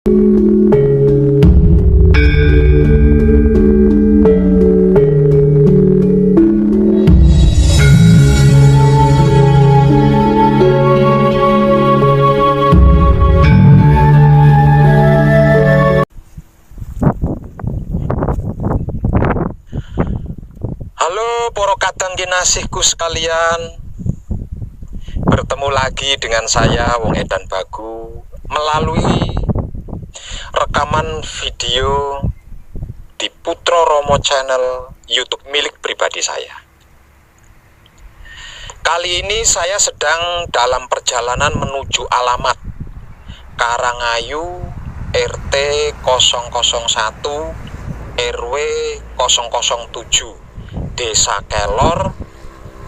Halo para kadang kinasihku sekalian, bertemu lagi dengan saya Wong Edan Bagu melalui rekaman video di Putro Romo Channel YouTube milik pribadi saya. Kali ini saya sedang dalam perjalanan menuju alamat Karangayu RT 001 RW 007 Desa Kelor,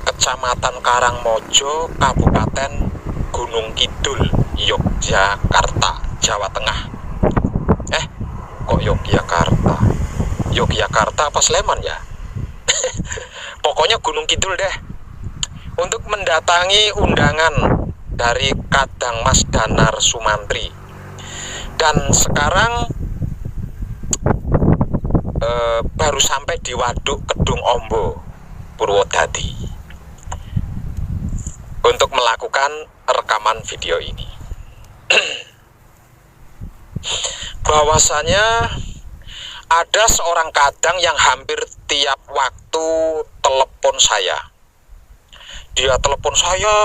Kecamatan Karangmojo, Kabupaten Gunung Kidul, Yogyakarta, Jawa Tengah. Kok Yogyakarta? Yogyakarta apa Sleman ya? Pokoknya Gunung Kidul deh. Untuk mendatangi undangan dari Kadang Mas Danar Sumantri. Dan sekarang baru sampai di Waduk Kedung Ombo, Purwodadi, untuk melakukan rekaman video ini. Bahwasanya ada seorang kadang yang hampir tiap waktu telepon saya. Dia telepon saya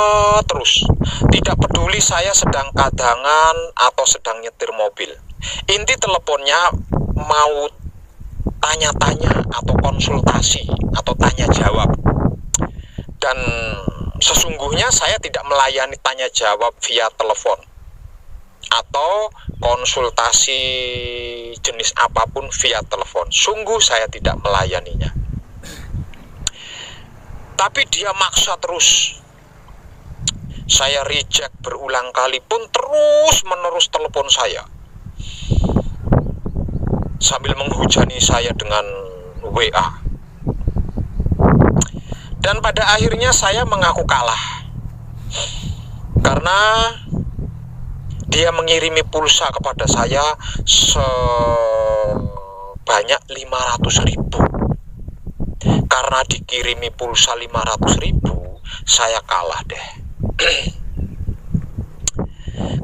terus, tidak peduli saya sedang kadangan atau sedang nyetir mobil. Inti teleponnya mau tanya-tanya atau konsultasi atau tanya jawab. Dan sesungguhnya saya tidak melayani tanya jawab via telepon atau konsultasi jenis apapun via telepon. Sungguh saya tidak melayaninya. Tapi dia maksa terus. Saya reject berulang kali pun terus menerus telepon saya, sambil menghujani saya dengan WA. Dan pada akhirnya saya mengaku kalah, karena dia mengirimi pulsa kepada saya sebanyak 500.000. Karena dikirimi pulsa 500.000, saya kalah deh.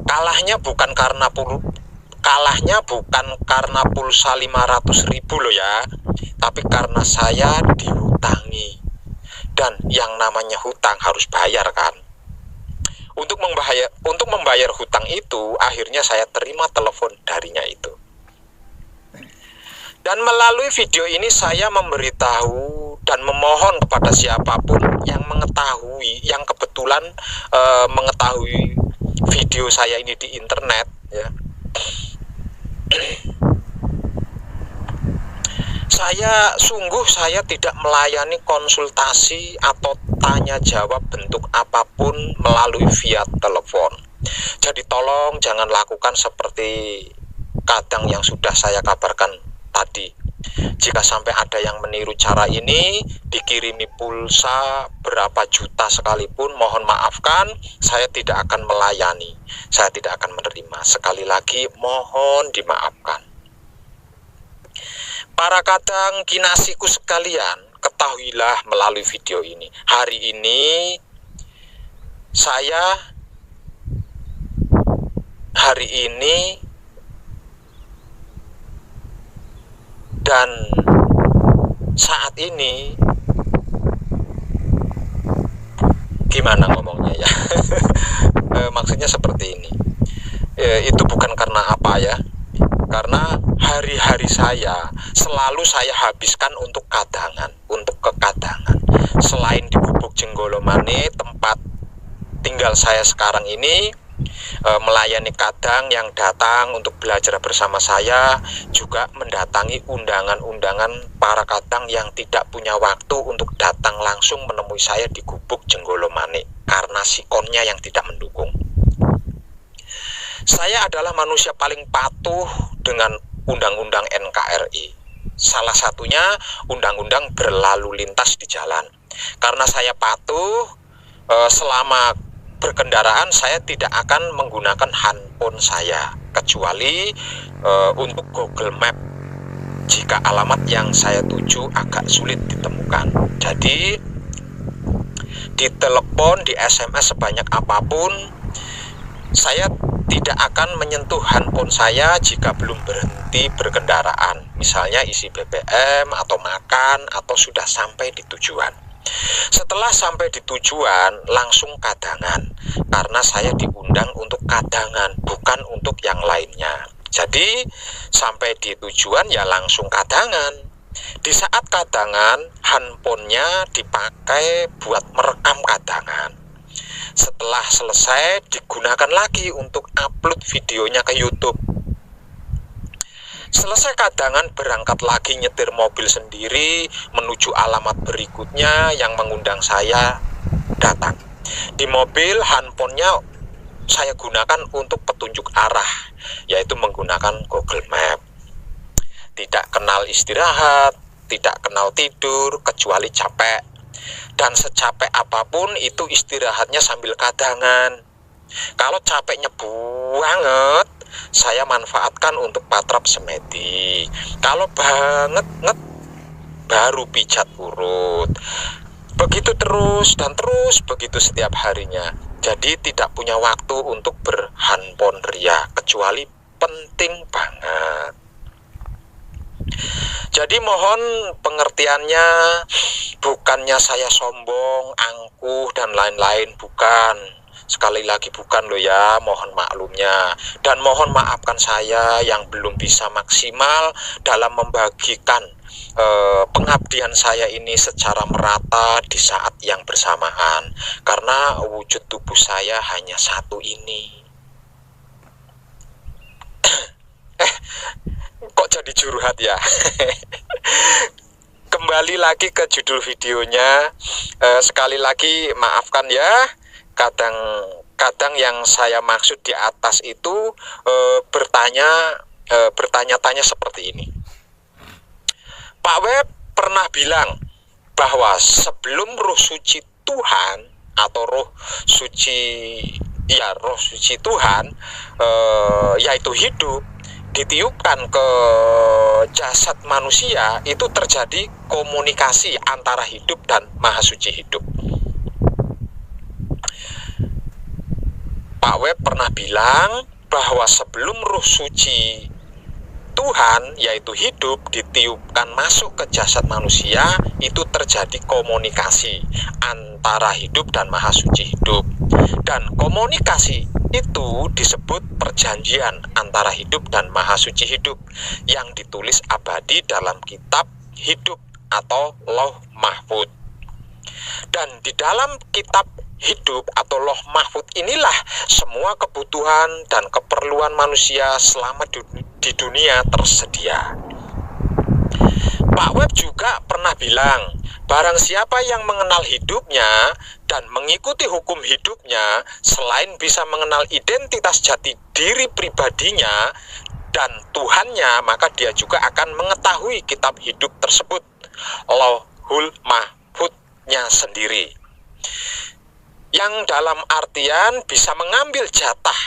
Kalahnya bukan karena pulsa 500.000 loh ya, tapi karena saya dihutangi. Dan yang namanya hutang harus bayar kan. Untuk membayar hutang itu, akhirnya saya terima telepon darinya itu. Dan melalui video ini saya memberitahu dan memohon kepada siapapun yang mengetahui, yang kebetulan mengetahui video saya ini di internet ya. Saya tidak melayani konsultasi atau tanya jawab bentuk apapun melalui via telepon. Jadi tolong jangan lakukan seperti kadang yang sudah saya kabarkan tadi. Jika sampai ada yang meniru cara ini, dikirimi pulsa berapa juta sekalipun, mohon maafkan, saya tidak akan melayani, saya tidak akan menerima. Sekali lagi mohon dimaafkan. Para kadang kinasihku sekalian, ketahuilah melalui video ini, hari ini dan saat ini, gimana ngomongnya ya? Maksudnya seperti ini. Itu bukan karena apa ya? Karena hari-hari saya selalu saya habiskan untuk kadangan, untuk kekadangan. Selain di Gubuk Jenggolomane, tempat tinggal saya sekarang ini, melayani kadang yang datang untuk belajar bersama saya, juga mendatangi undangan-undangan para kadang yang tidak punya waktu untuk datang langsung menemui saya di Gubuk Jenggolomane karena sikonnya yang tidak mendukung. Saya adalah manusia paling patuh dengan undang-undang NKRI. Salah satunya undang-undang berlalu lintas di jalan. Karena saya patuh, selama berkendaraan saya tidak akan menggunakan handphone saya. kecuali untuk Google Map jika alamat yang saya tuju agak sulit ditemukan. Jadi ditelepon, di SMS sebanyak apapun, saya tidak akan menyentuh handphone saya jika belum berhenti berkendaraan, misalnya isi BBM atau makan atau sudah sampai di tujuan. Setelah sampai di tujuan langsung kadangan, karena saya diundang untuk kadangan, bukan untuk yang lainnya. Jadi sampai di tujuan ya langsung kadangan. Di saat kadangan, handphonenya dipakai buat merekam kadangan. Setelah selesai digunakan lagi untuk upload videonya ke YouTube. Selesai kadangan, berangkat lagi nyetir mobil sendiri menuju alamat berikutnya yang mengundang saya datang. Di mobil handphonenya saya gunakan untuk petunjuk arah, yaitu menggunakan Google Map. Tidak kenal istirahat, tidak kenal tidur kecuali capek. Dan secapek apapun itu istirahatnya sambil kadangan. Kalau capeknya banget, saya manfaatkan untuk patrap semedi. Kalau banget baru pijat urut. Begitu terus dan terus begitu setiap harinya. Jadi tidak punya waktu untuk berhandphone ria kecuali penting banget. Jadi mohon pengertiannya, bukannya saya sombong, angkuh dan lain-lain, bukan. Sekali lagi bukan loh ya, mohon maklumnya. Dan mohon maafkan saya yang belum bisa maksimal dalam membagikan pengabdian saya ini secara merata di saat yang bersamaan. Karena wujud tubuh saya hanya satu ini. Kok jadi curhat ya? Kembali lagi ke judul videonya. Sekali lagi maafkan ya, kadang yang saya maksud di atas itu bertanya-tanya seperti ini. Pak Web pernah bilang bahwa sebelum roh suci Tuhan atau roh suci Tuhan yaitu hidup ditiupkan ke jasad manusia, itu terjadi komunikasi antara hidup dan Maha Suci hidup. Pak Web pernah bilang bahwa sebelum roh suci Tuhan yaitu hidup ditiupkan masuk ke jasad manusia, itu terjadi komunikasi antara hidup dan Maha Suci hidup. Dan komunikasi itu disebut perjanjian antara hidup dan Maha Suci hidup yang ditulis abadi dalam kitab hidup atau Lauh Mahfud. Dan di dalam kitab hidup atau Lauh Mahfud inilah semua kebutuhan dan keperluan manusia selama di dunia tersedia. Pak Web juga pernah bilang, barang siapa yang mengenal hidupnya dan mengikuti hukum hidupnya, selain bisa mengenal identitas jati diri pribadinya dan Tuhannya, maka dia juga akan mengetahui kitab hidup tersebut, Lauhul Mahfudnya sendiri, yang dalam artian bisa mengambil jatah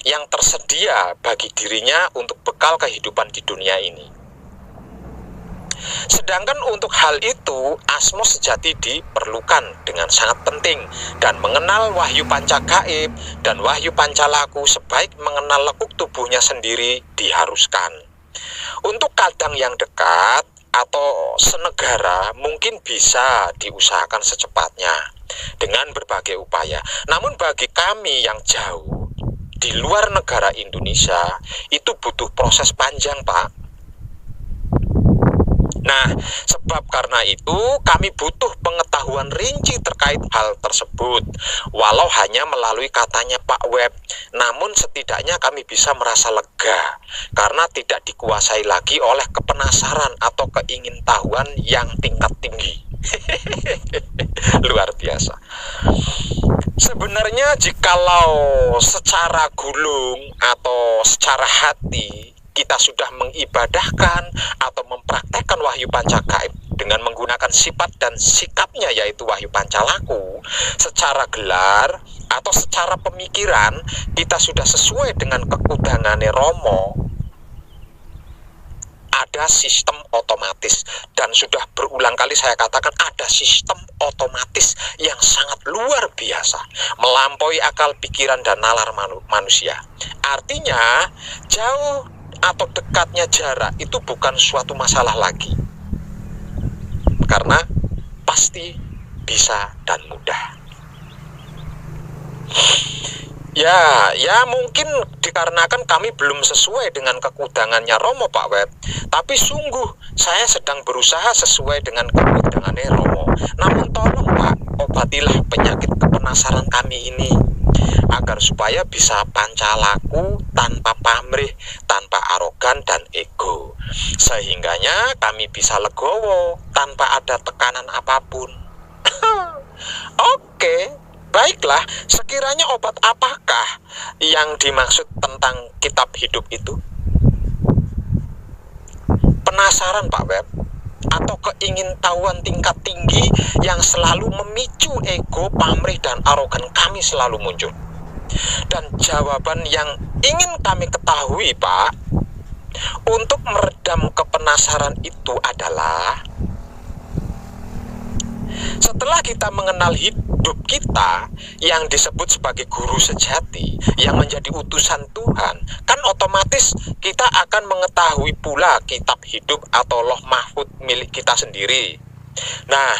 yang tersedia bagi dirinya untuk bekal kehidupan di dunia ini. Sedangkan untuk hal itu, asmo sejati diperlukan dengan sangat penting, dan mengenal wahyu panca gaib dan wahyu panca laku sebaik mengenal lekuk tubuhnya sendiri diharuskan. Untuk kadang yang dekat atau senegara mungkin bisa diusahakan secepatnya dengan berbagai upaya. Namun bagi kami yang jauh di luar negara Indonesia, itu butuh proses panjang, Pak. Nah, sebab karena itu kami butuh pengetahuan rinci terkait hal tersebut. Walau hanya melalui katanya Pak Web, namun setidaknya kami bisa merasa lega karena tidak dikuasai lagi oleh kepenasaran atau keingintahuan yang tingkat tinggi. Luar biasa. Sebenarnya jikalau secara gulung atau secara hati kita sudah mengibadahkan atau mempraktekkan wahyu panca gaib dengan menggunakan sifat dan sikapnya yaitu wahyu panca laku secara gelar, atau secara pemikiran kita sudah sesuai dengan kekudangane Romo, ada sistem otomatis. Dan sudah berulang kali saya katakan, ada sistem otomatis yang sangat luar biasa, melampaui akal pikiran dan nalar manusia. Artinya jauh atau dekatnya jarak itu bukan suatu masalah lagi, karena pasti bisa dan mudah. Ya mungkin dikarenakan kami belum sesuai dengan kekudangannya Romo, Pak Web. Tapi sungguh saya sedang berusaha sesuai dengan kekudangannya Romo. Namun tolong Pak, obatilah penyakit kepenasaran kami ini, agar supaya bisa pancalaku tanpa pamrih, tanpa arogan dan ego. Sehingganya kami bisa legowo tanpa ada tekanan apapun. Oke. Baiklah, sekiranya obat apakah yang dimaksud tentang kitab hidup itu? Penasaran Pak Web? Atau keingintahuan tingkat tinggi yang selalu memicu ego, pamrih, dan arogan kami selalu muncul? Dan jawaban yang ingin kami ketahui Pak, untuk meredam kepenasaran itu adalah, setelah kita mengenal hidup kita yang disebut sebagai guru sejati, yang menjadi utusan Tuhan, kan otomatis kita akan mengetahui pula kitab hidup atau loh mahfud milik kita sendiri. Nah,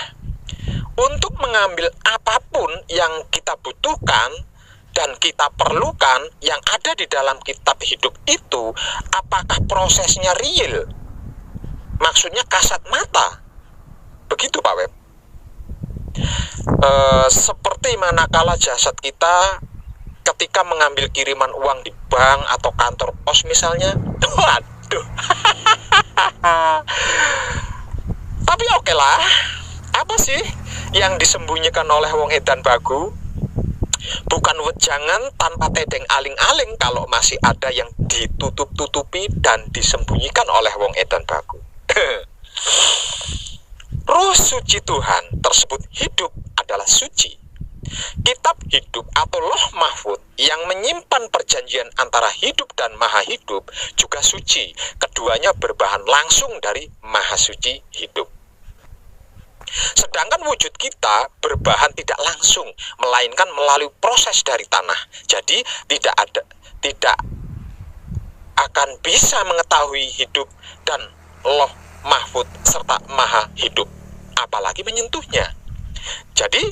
untuk mengambil apapun yang kita butuhkan dan kita perlukan yang ada di dalam kitab hidup itu, apakah prosesnya real? Maksudnya kasat mata? Begitu Pak Web. Seperti manakala jasad kita ketika mengambil kiriman uang di bank atau kantor pos misalnya. Waduh. Tapi oke lah, apa sih yang disembunyikan oleh wong edan bagu? Bukan wejangan tanpa tedeng aling-aling kalau masih ada yang ditutup-tutupi dan disembunyikan oleh wong edan bagu. Roh suci Tuhan tersebut hidup adalah suci. Kitab hidup atau loh mahfud yang menyimpan perjanjian antara hidup dan maha hidup juga suci. Keduanya berbahan langsung dari maha suci hidup. Sedangkan wujud kita berbahan tidak langsung, melainkan melalui proses dari tanah. Jadi tidak akan bisa mengetahui hidup dan loh mahfud serta maha hidup, apalagi menyentuhnya. Jadi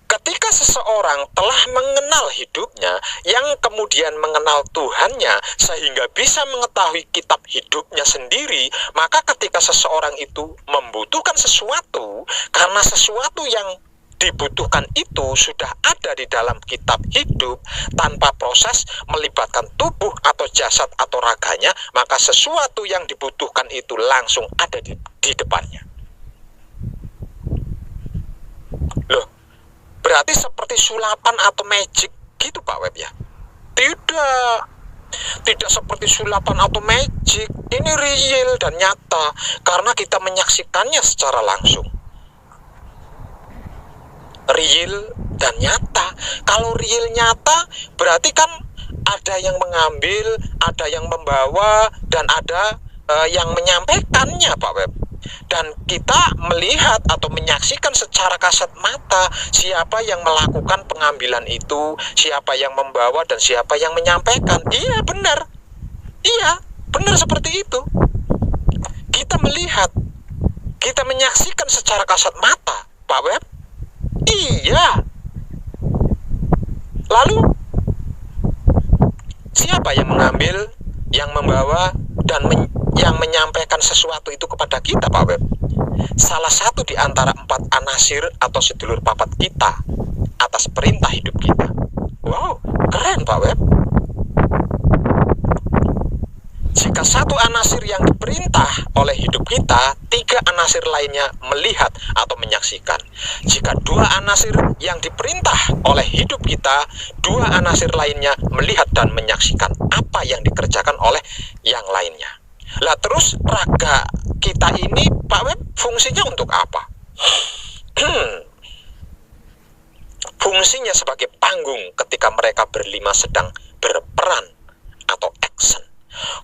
ketika seseorang telah mengenal hidupnya, yang kemudian mengenal Tuhannya sehingga bisa mengetahui kitab hidupnya sendiri, maka ketika seseorang itu membutuhkan sesuatu, karena sesuatu yang dibutuhkan itu sudah ada di dalam kitab hidup, tanpa proses melibatkan tubuh atau jasad atau raganya, maka sesuatu yang dibutuhkan itu langsung ada di depannya. Loh, berarti seperti sulapan atau magic gitu Pak Web ya? Tidak seperti sulapan atau magic. Ini real dan nyata karena kita menyaksikannya secara langsung. Real dan nyata. Kalau real nyata berarti kan ada yang mengambil, ada yang membawa, dan ada yang menyampaikannya Pak Web. Dan kita melihat atau menyaksikan secara kasat mata siapa yang melakukan pengambilan itu, siapa yang membawa, dan siapa yang menyampaikan. Iya benar. Iya benar seperti itu. Kita melihat, kita menyaksikan secara kasat mata Pak Web. Iya. Lalu siapa yang mengambil, yang membawa, dan yang menyampaikan sesuatu itu kepada kita Pak Web? Salah satu di antara 4 anasir atau sedulur papat kita atas perintah hidup kita. Wow, keren Pak Web. Jika satu anasir yang diperintah oleh hidup kita, 3 anasir lainnya melihat atau menyaksikan. Jika 2 anasir yang diperintah oleh hidup kita, 2 anasir lainnya melihat dan menyaksikan apa yang dikerjakan oleh yang lainnya. Lah terus raga kita ini Pak Web fungsinya untuk apa? Fungsinya sebagai panggung ketika mereka berlima sedang berperan atau action.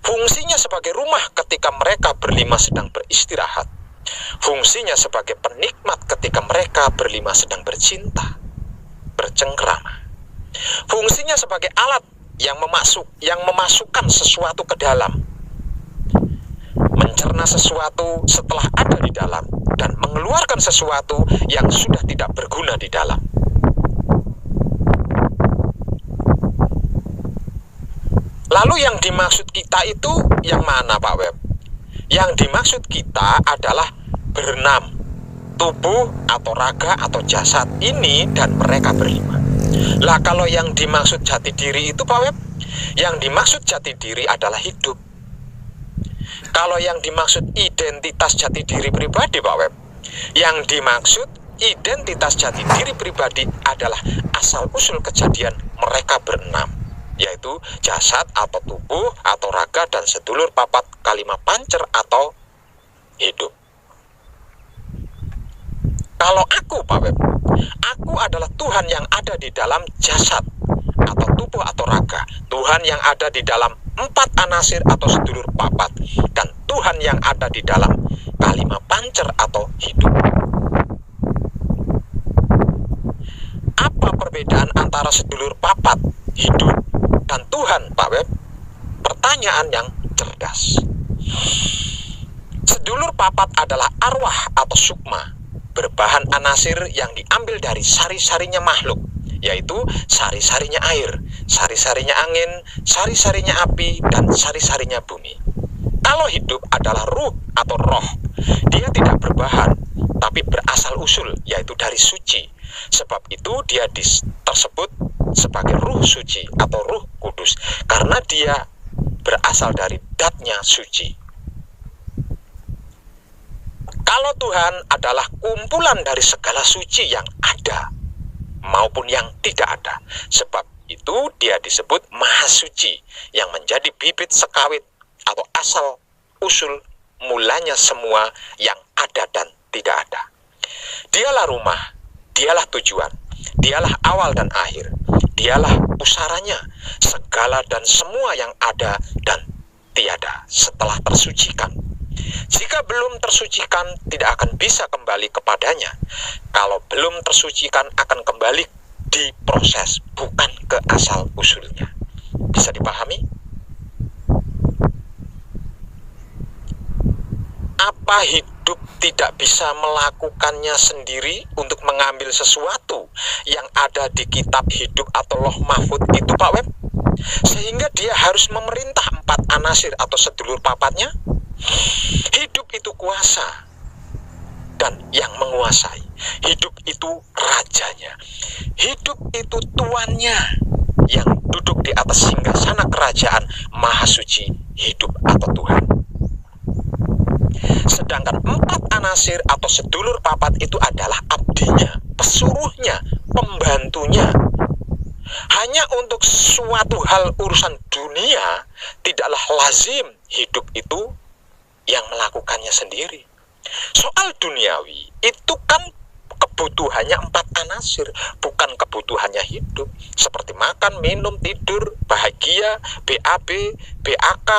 Fungsinya sebagai rumah ketika mereka berlima sedang beristirahat. Fungsinya sebagai penikmat ketika mereka berlima sedang bercinta, bercengkrama. Fungsinya sebagai alat yang memasukkan sesuatu ke dalam, mencerna sesuatu setelah ada di dalam, dan mengeluarkan sesuatu yang sudah tidak berguna di dalam. Lalu yang dimaksud kita itu yang mana, Pak Web? Yang dimaksud kita adalah berenam, tubuh atau raga atau jasad ini dan mereka berlima. Lah kalau yang dimaksud jati diri itu, Pak Web, yang dimaksud jati diri adalah hidup. Kalau yang dimaksud identitas jati diri pribadi, Pak Web, yang dimaksud identitas jati diri pribadi adalah asal-usul kejadian mereka berenam, yaitu jasad atau tubuh atau raga dan sedulur papat kalima pancer atau hidup. Kalau aku, Pak Web, aku adalah Tuhan yang ada di dalam jasad atau tubuh atau raga, Tuhan yang ada di dalam empat anasir atau sedulur papat, dan Tuhan yang ada di dalam kalima pancer atau hidup. Apa perbedaan antara sedulur papat, hidup, dan Tuhan, Pak Web? Pertanyaan yang cerdas. Sedulur papat adalah arwah atau sukma, berbahan anasir yang diambil dari sari-sarinya makhluk, yaitu sari-sarinya air, sari-sarinya angin, sari-sarinya api, dan sari-sarinya bumi. Kalau hidup adalah ruh atau roh, dia tidak berbahan, tapi berasal usul, yaitu dari suci. Sebab itu dia tersebut sebagai ruh suci atau ruh kudus, karena dia berasal dari datnya suci. Kalau Tuhan adalah kumpulan dari segala suci yang ada maupun yang tidak ada, sebab itu dia disebut Maha Suci, yang menjadi bibit sekawit atau asal usul mulanya semua yang ada dan tidak ada. Dialah rumah, dialah tujuan, dialah awal dan akhir, dialah pusaranya, segala dan semua yang ada dan tiada setelah tersucikan. Jika belum tersucikan, tidak akan bisa kembali kepadanya. Kalau belum tersucikan, akan kembali diproses, bukan ke asal usulnya. Bisa dipahami? Apa hidup tidak bisa melakukannya sendiri untuk mengambil sesuatu yang ada di kitab hidup atau loh mahfud itu, Pak Web? Sehingga dia harus memerintah empat anasir atau sedulur papatnya. Hidup itu kuasa dan yang menguasai. Hidup itu rajanya. Hidup itu tuannya yang duduk di atas singgasana kerajaan Maha Suci, hidup atau Tuhan. Sedangkan empat anasir atau sedulur papat itu adalah abdinya, pesuruhnya, pembantunya. Hanya untuk suatu hal urusan dunia, tidaklah lazim hidup itu yang melakukannya sendiri. Soal duniawi itu kan kebutuhannya empat anasir, bukan kebutuhannya hidup, seperti makan, minum, tidur, bahagia, BAB, BAK,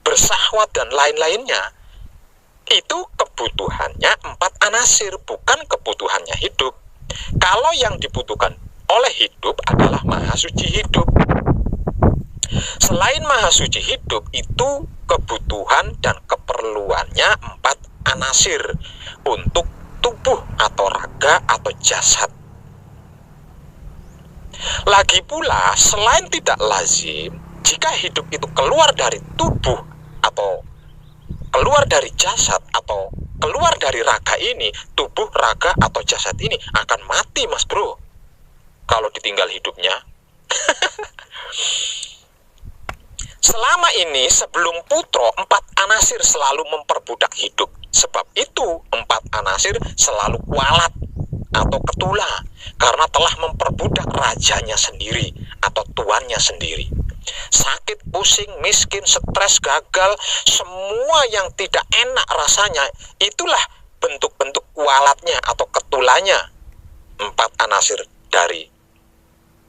bersahwat dan lain-lainnya. Itu kebutuhannya empat anasir, bukan kebutuhannya hidup. Kalau yang dibutuhkan oleh hidup adalah Maha Suci hidup. Selain Maha Suci hidup, itu kebutuhan dan keperluannya empat anasir untuk tubuh atau raga atau jasad. Lagi pula, selain tidak lazim, jika hidup itu keluar dari tubuh atau keluar dari jasad atau keluar dari raga ini, tubuh, raga atau jasad ini akan mati, Mas Bro, kalau ditinggal hidupnya. Selama ini sebelum putro, empat anasir selalu memperbudak hidup. Sebab itu empat anasir selalu kualat atau ketula, karena telah memperbudak rajanya sendiri atau tuannya sendiri. Sakit, pusing, miskin, stres, gagal, semua yang tidak enak rasanya, itulah bentuk-bentuk kualatnya atau ketulanya 4 anasir dari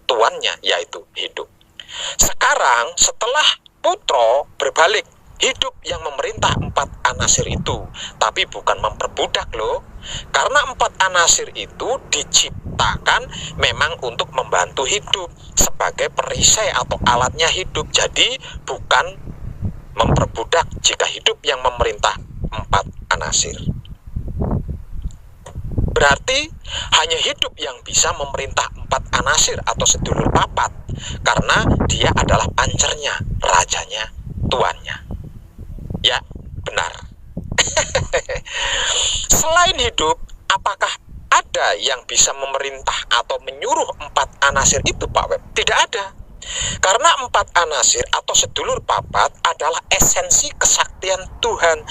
tuannya, yaitu hidup. Sekarang setelah Putra berbalik, hidup yang memerintah 4 anasir itu, tapi bukan memperbudak loh. Karena 4 anasir itu diciptakan memang untuk membantu hidup sebagai perisai atau alatnya hidup. Jadi bukan memperbudak jika hidup yang memerintah 4 anasir. Berarti hanya hidup yang bisa memerintah 4 anasir atau sedulur papat, karena dia adalah pancernya, rajanya, tuannya. Ya, benar. Selain hidup, apakah ada yang bisa memerintah atau menyuruh 4 anasir itu, Pak Web? Tidak ada. Karena 4 anasir atau sedulur papat adalah esensi kesaktian Tuhan,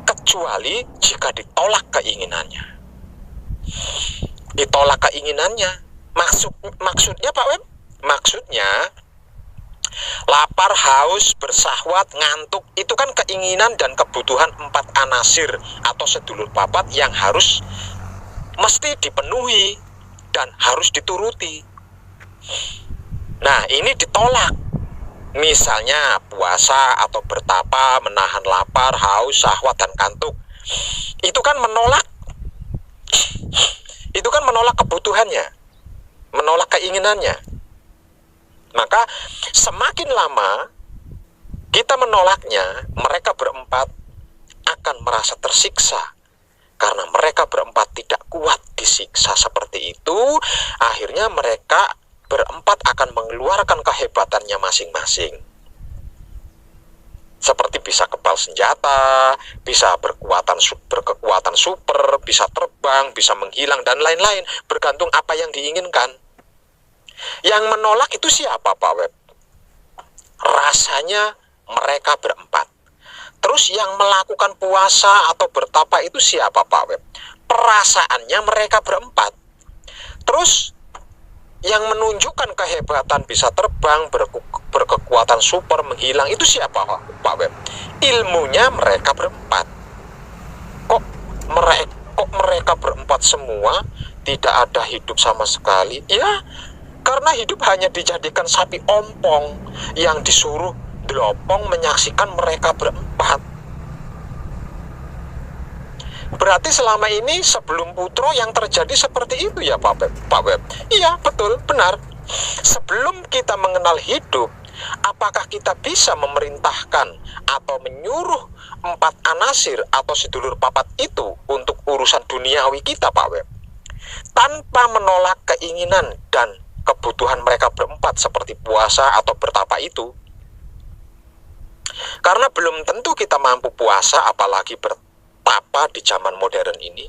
kecuali jika ditolak keinginannya. Ditolak keinginannya. Maksudnya Pak Web? Maksudnya lapar, haus, bersahwat, ngantuk, itu kan keinginan dan kebutuhan 4 anasir atau sedulur papat yang harus mesti dipenuhi dan harus dituruti. Nah, ini ditolak. Misalnya puasa atau bertapa, menahan lapar, haus, syahwat, dan kantuk. Itu kan menolak kebutuhannya, menolak keinginannya. Maka semakin lama kita menolaknya, mereka berempat akan merasa tersiksa. Karena mereka berempat tidak kuat disiksa seperti itu, akhirnya mereka berempat akan mengeluarkan kehebatannya masing-masing. Seperti bisa kebal senjata, bisa berkekuatan super, bisa terbang, bisa menghilang, dan lain-lain, bergantung apa yang diinginkan. Yang menolak itu siapa, Pak Web? Rasanya mereka berempat. Terus yang melakukan puasa atau bertapa itu siapa, Pak Web? Perasaannya mereka berempat. Terus yang menunjukkan kehebatan, bisa terbang, berkekuatan super, menghilang, itu siapa, Pak Web? Ilmunya mereka berempat. Kok mereka berempat semua, tidak ada hidup sama sekali? Ya, karena hidup hanya dijadikan sapi ompong yang disuruh delopong menyaksikan mereka berempat. Berarti selama ini sebelum Putra yang terjadi seperti itu ya Pak Web? Iya, betul, benar. Sebelum kita mengenal hidup, apakah kita bisa memerintahkan atau menyuruh 4 anasir atau sedulur papat itu untuk urusan duniawi kita, Pak Web? Tanpa menolak keinginan dan kebutuhan mereka berempat seperti puasa atau bertapa itu. Karena belum tentu kita mampu puasa, apalagi bertapa di zaman modern ini.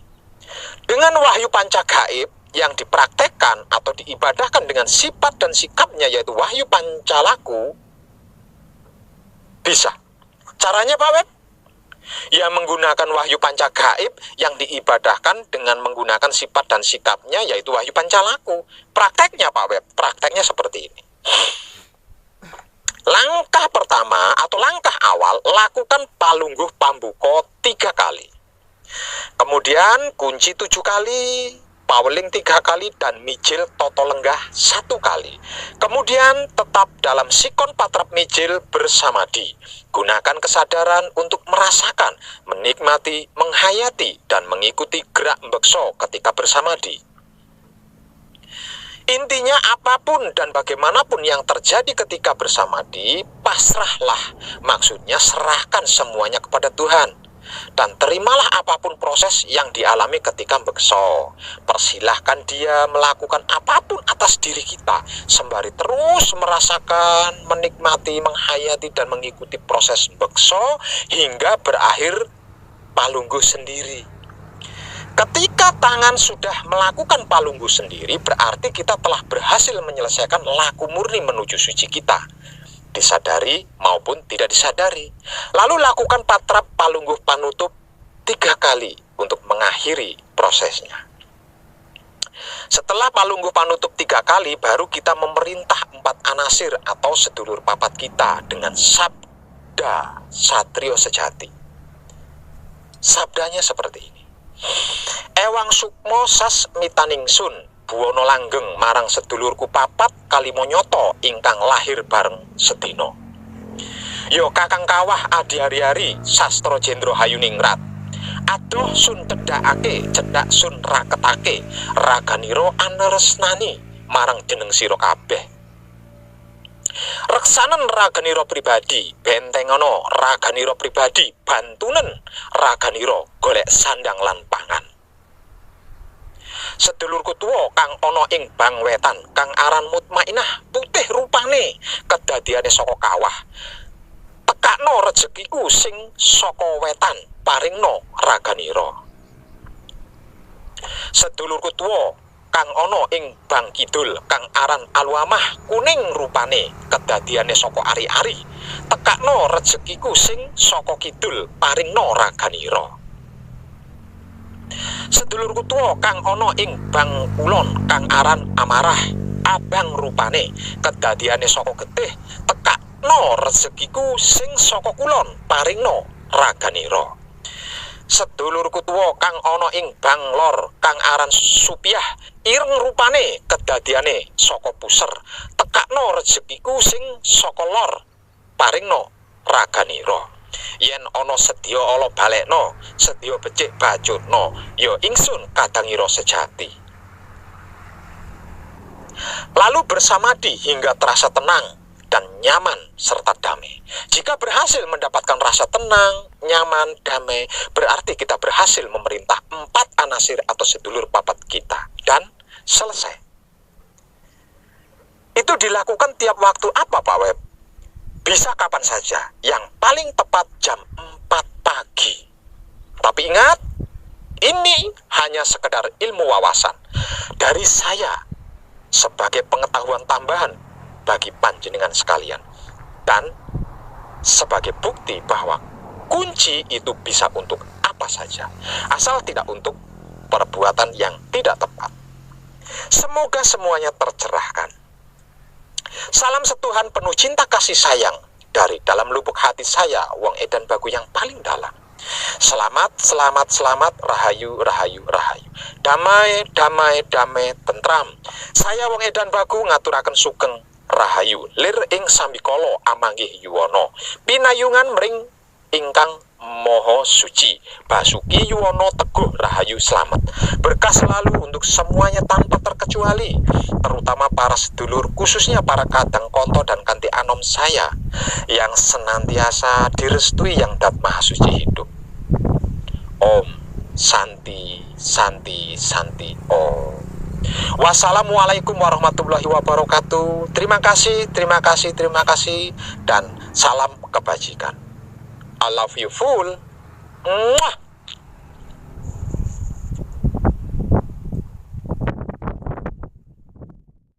Dengan wahyu panca gaib yang dipraktekkan atau diibadahkan dengan sifat dan sikapnya, yaitu wahyu pancalaku, bisa. Caranya Pak Web? Ya, menggunakan wahyu panca gaib yang diibadahkan dengan menggunakan sifat dan sikapnya, yaitu wahyu pancalaku. Prakteknya Pak Web, prakteknya seperti ini. Langkah pertama atau langkah awal, lakukan palungguh pambuko 3 kali. Kemudian kunci 7 kali, paweling 3 kali, dan mijil toto lenggah 1 kali. Kemudian tetap dalam sikon patrap mijil bersamadi. Gunakan kesadaran untuk merasakan, menikmati, menghayati, dan mengikuti gerak bekso ketika bersamadi. Intinya apapun dan bagaimanapun yang terjadi ketika bersamadi, pasrahlah. Maksudnya serahkan semuanya kepada Tuhan. Dan terimalah apapun proses yang dialami ketika bekso. Persilahkan dia melakukan apapun atas diri kita, sembari terus merasakan, menikmati, menghayati, dan mengikuti proses bekso hingga berakhir palungguh sendiri. Ketika tangan sudah melakukan palungguh sendiri, berarti kita telah berhasil menyelesaikan laku murni menuju suci kita, disadari maupun tidak disadari. Lalu lakukan patrap palungguh panutup 3 kali untuk mengakhiri prosesnya. Setelah palungguh panutup 3 kali, baru kita memerintah 4 anasir atau sedulur papat kita dengan sabda satrio sejati. Sabdanya seperti ini. Ewang sukmo sas mitaningsun buwana langgeng marang sedulurku papat Kalimonyoto ingkang lahir bareng sedina. Ya Kakang Kawah Adi Hari-hari Sastra Jendra Hayuningrat. Adoh sun cedhakake cedhak sun raketake raganira anresnani marang jeneng sira kabeh. Reksanen raganira pribadi, bentengana raganira pribadi, bantunen raganira golek sandang lan pangan. Sedulurku tuwa kang ana ing Bang Wetan, kang aran Mutmainah, putih rupane, kedadiane saka kawah. Tekakno rezekiku sing saka wetan, paringno raganira. Sedulurku tuwa kang ana ing Bang Kidul, kang aran Aluamah, kuning rupane, kedadiane saka ari-ari. Tekakno rezekiku sing saka kidul, paringno raganira. Sedulurku tuwa kang ana ing Bang Kulon, kang aran Amarah, abang rupane, kedadiane saka getih. Tekakno rezekiku sing saka kulon, paringno raganira. Sedulurku tuwa kang ana ing Bang Lor, kang aran Supiah, ireng rupane, kedadiane saka puser. Tekakno rezekiku sing saka lor, paringno raganira. Yen ana sedya ala balekno, sedya becik bacutno, ya ingsun kadangira sejati. Lalu bersamadi hingga terasa tenang dan nyaman serta damai. Jika berhasil mendapatkan rasa tenang, nyaman, damai, berarti kita berhasil memerintah 4 anasir atau sedulur papat kita. Dan selesai. Itu dilakukan tiap waktu apa Pak Web? Bisa kapan saja, yang paling tepat jam 4 pagi. Tapi ingat, ini hanya sekedar ilmu wawasan dari saya sebagai pengetahuan tambahan bagi panjenengan sekalian, dan sebagai bukti bahwa kunci itu bisa untuk apa saja, asal tidak untuk perbuatan yang tidak tepat. Semoga semuanya tercerahkan. Salam setuhan penuh cinta kasih sayang dari dalam lubuk hati saya, Wong Edan Bagu yang paling dalam. Selamat, selamat, selamat, rahayu, rahayu, rahayu. Damai, damai, damai, tentram. Saya Wong Edan Bagu ngaturaken sugeng rahayu. Lir ing sambikala amanggih yuwana. Pinayungan mring ingkang Moho Suci, Basuki Yuwono Teguh Rahayu selamat. Berkah selalu untuk semuanya tanpa terkecuali, terutama para sedulur, khususnya para kadang konto dan kanti anom saya yang senantiasa direstui yang Dat Maha Suci hidup. Om Santi Santi Santi Om. Wassalamualaikum warahmatullahi wabarakatuh. Terima kasih, terima kasih, terima kasih, dan salam kebajikan. I love you full. Mwah.